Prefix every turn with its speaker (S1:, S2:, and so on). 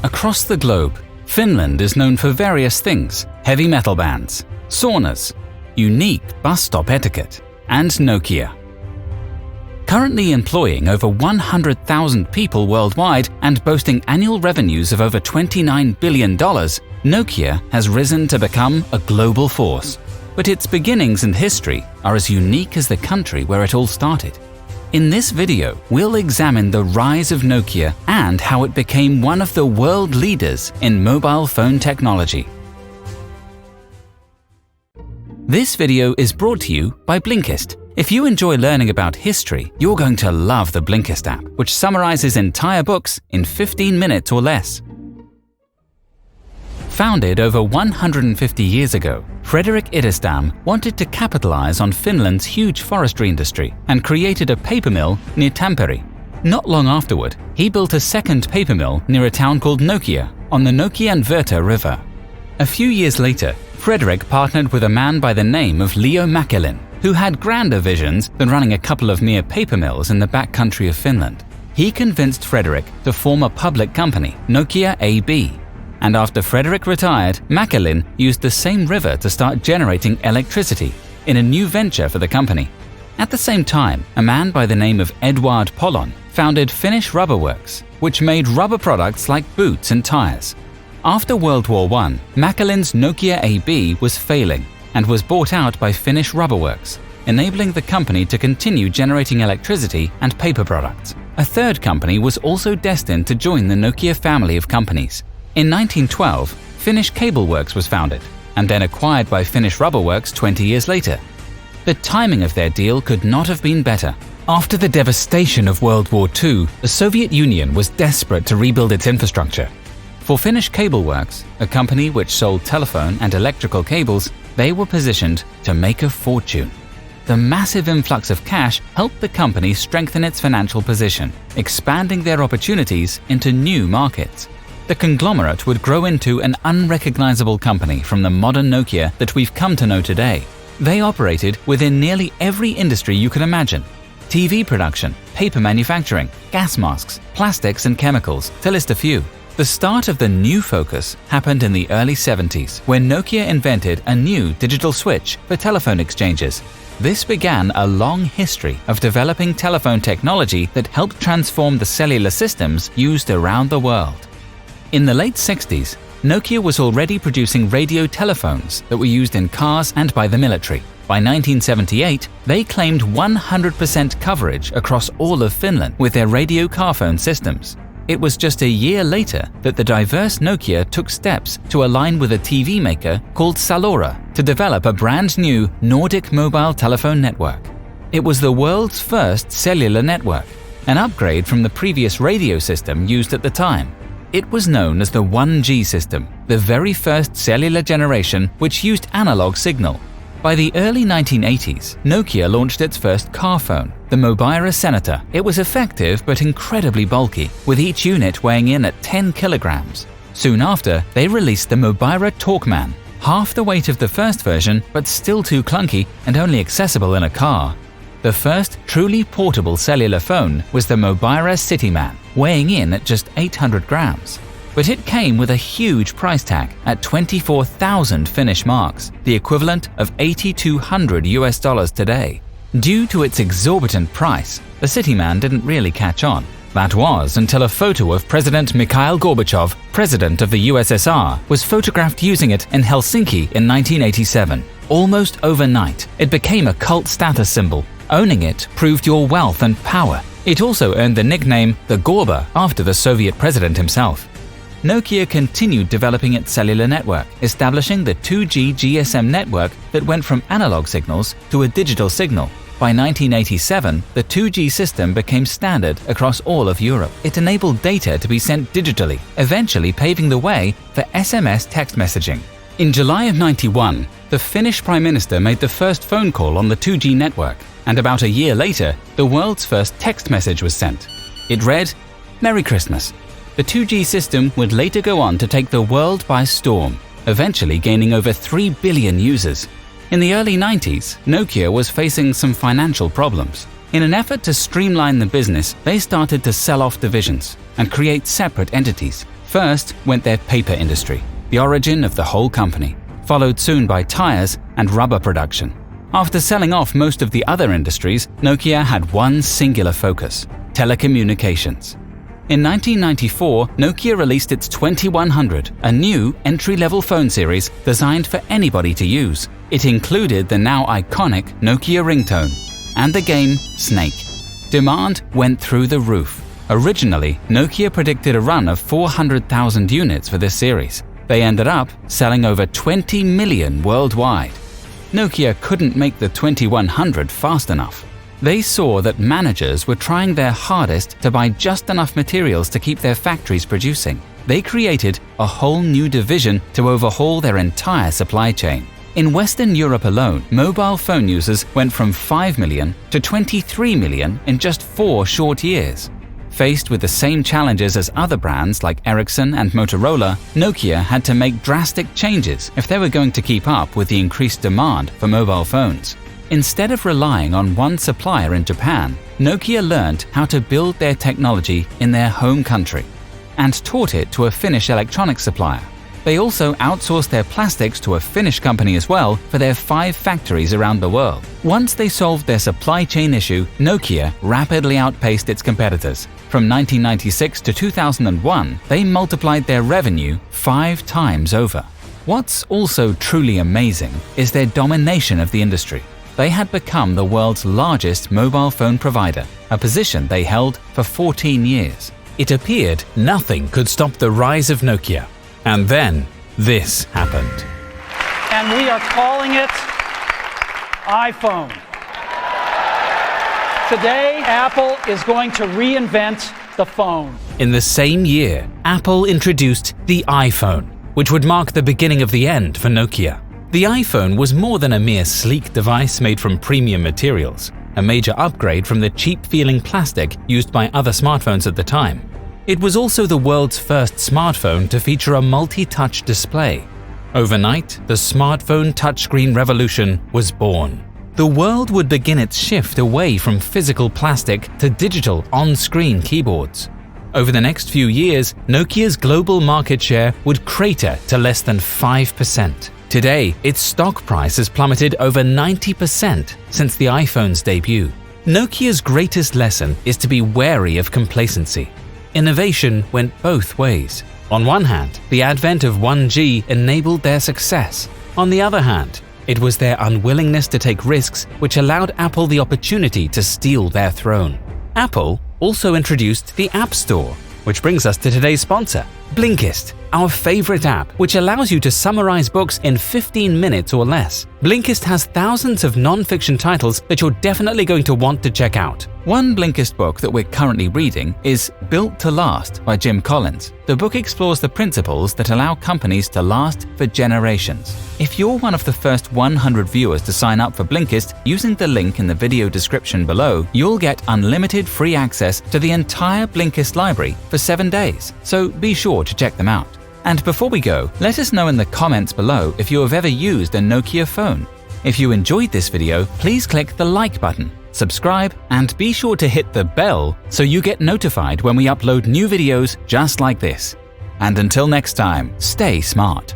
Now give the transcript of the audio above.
S1: Across the globe, Finland is known for various things: heavy metal bands, saunas, unique bus stop etiquette, and Nokia. Currently employing over 100,000 people worldwide and boasting annual revenues of over $29 billion, Nokia has risen to become a global force. But its beginnings and history are as unique as the country where it all started. In this video, we'll examine the rise of Nokia and how it became one of the world leaders in mobile phone technology. This video is brought to you by Blinkist. If you enjoy learning about history, you're going to love the Blinkist app, which summarizes entire books in 15 minutes or less. Founded over 150 years ago, Fredrik Idestam wanted to capitalize on Finland's huge forestry industry and created a paper mill near Tampere. Not long afterward, he built a second paper mill near a town called Nokia on the Nokianverta River. A few years later, Fredrik partnered with a man by the name of Leo Mäkelin, who had grander visions than running a couple of mere paper mills in the backcountry of Finland. He convinced Fredrik to form a public company, Nokia AB. And after Fredrik retired, Mäkelin used the same river to start generating electricity in a new venture for the company. At the same time, a man by the name of Edward Pollon founded Finnish Rubber Works, which made rubber products like boots and tires. After World War I, Mäkelin's Nokia AB was failing and was bought out by Finnish Rubber Works, enabling the company to continue generating electricity and paper products. A third company was also destined to join the Nokia family of companies. In 1912, Finnish Cable Works was founded, and then acquired by Finnish Rubber Works 20 years later. The timing of their deal could not have been better. After the devastation of World War II, the Soviet Union was desperate to rebuild its infrastructure. For Finnish Cable Works, a company which sold telephone and electrical cables, they were positioned to make a fortune. The massive influx of cash helped the company strengthen its financial position, expanding their opportunities into new markets. The conglomerate would grow into an unrecognizable company from the modern Nokia that we've come to know today. They operated within nearly every industry you can imagine: TV production, paper manufacturing, gas masks, plastics and chemicals, to list a few. The start of the new focus happened in the early 70s, when Nokia invented a new digital switch for telephone exchanges. This began a long history of developing telephone technology that helped transform the cellular systems used around the world. In the late 60s, Nokia was already producing radio telephones that were used in cars and by the military. By 1978, they claimed 100% coverage across all of Finland with their radio car phone systems. It was just a year later that the diverse Nokia took steps to align with a TV maker called cellular to develop a brand new Nordic mobile telephone network. It was the world's first cellular network, an upgrade from the previous radio system used at the time. It was known as the 1G system, the very first cellular generation which used analog signal. By the early 1980s, Nokia launched its first car phone, the Mobira Senator. It was effective but incredibly bulky, with each unit weighing in at 10 kilograms. Soon after, they released the Mobira Talkman, half the weight of the first version but still too clunky and only accessible in a car. The first truly portable cellular phone was the Mobira Cityman, weighing in at just 800 grams. But it came with a huge price tag at 24,000 Finnish marks, the equivalent of $8,200 today. Due to its exorbitant price, the Cityman didn't really catch on. That was until a photo of President Mikhail Gorbachev, president of the USSR, was photographed using it in Helsinki in 1987. Almost overnight, it became a cult status symbol. Owning it proved your wealth and power. It also earned the nickname the Gorba after the Soviet president himself. Nokia continued developing its cellular network, establishing the 2G GSM network that went from analog signals to a digital signal. By 1987, the 2G system became standard across all of Europe. It enabled data to be sent digitally, eventually paving the way for SMS text messaging. In July of '91, the Finnish Prime Minister made the first phone call on the 2G network, and about a year later, the world's first text message was sent. It read, "Merry Christmas." The 2G system would later go on to take the world by storm, eventually gaining over 3 billion users. In the early 90s, Nokia was facing some financial problems. In an effort to streamline the business, they started to sell off divisions and create separate entities. First went their paper industry, the origin of the whole company, followed soon by tires and rubber production. After selling off most of the other industries, Nokia had one singular focus: telecommunications. In 1994, Nokia released its 2100, a new entry-level phone series designed for anybody to use. It included the now iconic Nokia ringtone and the game Snake. Demand went through the roof. Originally, Nokia predicted a run of 400,000 units for this series. They ended up selling over 20 million worldwide. Nokia couldn't make the 2100 fast enough. They saw that managers were trying their hardest to buy just enough materials to keep their factories producing. They created a whole new division to overhaul their entire supply chain. In Western Europe alone, mobile phone users went from 5 million to 23 million in just 4 short years. Faced with the same challenges as other brands like Ericsson and Motorola, Nokia had to make drastic changes if they were going to keep up with the increased demand for mobile phones. Instead of relying on one supplier in Japan, Nokia learned how to build their technology in their home country and taught it to a Finnish electronics supplier. They also outsourced their plastics to a Finnish company as well for their 5 factories around the world. Once they solved their supply chain issue, Nokia rapidly outpaced its competitors. From 1996 to 2001, they multiplied their revenue 5 times over. What's also truly amazing is their domination of the industry. They had become the world's largest mobile phone provider, a position they held for 14 years. It appeared nothing could stop the rise of Nokia. And then, this happened.
S2: And we are calling it iPhone. Today, Apple is going to reinvent the phone.
S1: In the same year, Apple introduced the iPhone, which would mark the beginning of the end for Nokia. The iPhone was more than a mere sleek device made from premium materials, a major upgrade from the cheap-feeling plastic used by other smartphones at the time. It was also the world's first smartphone to feature a multi-touch display. Overnight, the smartphone touchscreen revolution was born. The world would begin its shift away from physical plastic to digital on-screen keyboards. Over the next few years, Nokia's global market share would crater to less than 5%. Today, its stock price has plummeted over 90% since the iPhone's debut. Nokia's greatest lesson is to be wary of complacency. Innovation went both ways. On one hand, the advent of 1G enabled their success. On the other hand, it was their unwillingness to take risks which allowed Apple the opportunity to steal their throne. Apple also introduced the App Store, which brings us to today's sponsor, Blinkist, our favorite app, which allows you to summarize books in 15 minutes or less. Blinkist has thousands of non-fiction titles that you're definitely going to want to check out. One Blinkist book that we're currently reading is Built to Last by Jim Collins. The book explores the principles that allow companies to last for generations. If you're one of the first 100 viewers to sign up for Blinkist using the link in the video description below, you'll get unlimited free access to the entire Blinkist library for 7 days, so be sure to check them out. And before we go, let us know in the comments below if you have ever used a Nokia phone. If you enjoyed this video, please click the like button, subscribe, and be sure to hit the bell so you get notified when we upload new videos just like this. And until next time, stay smart.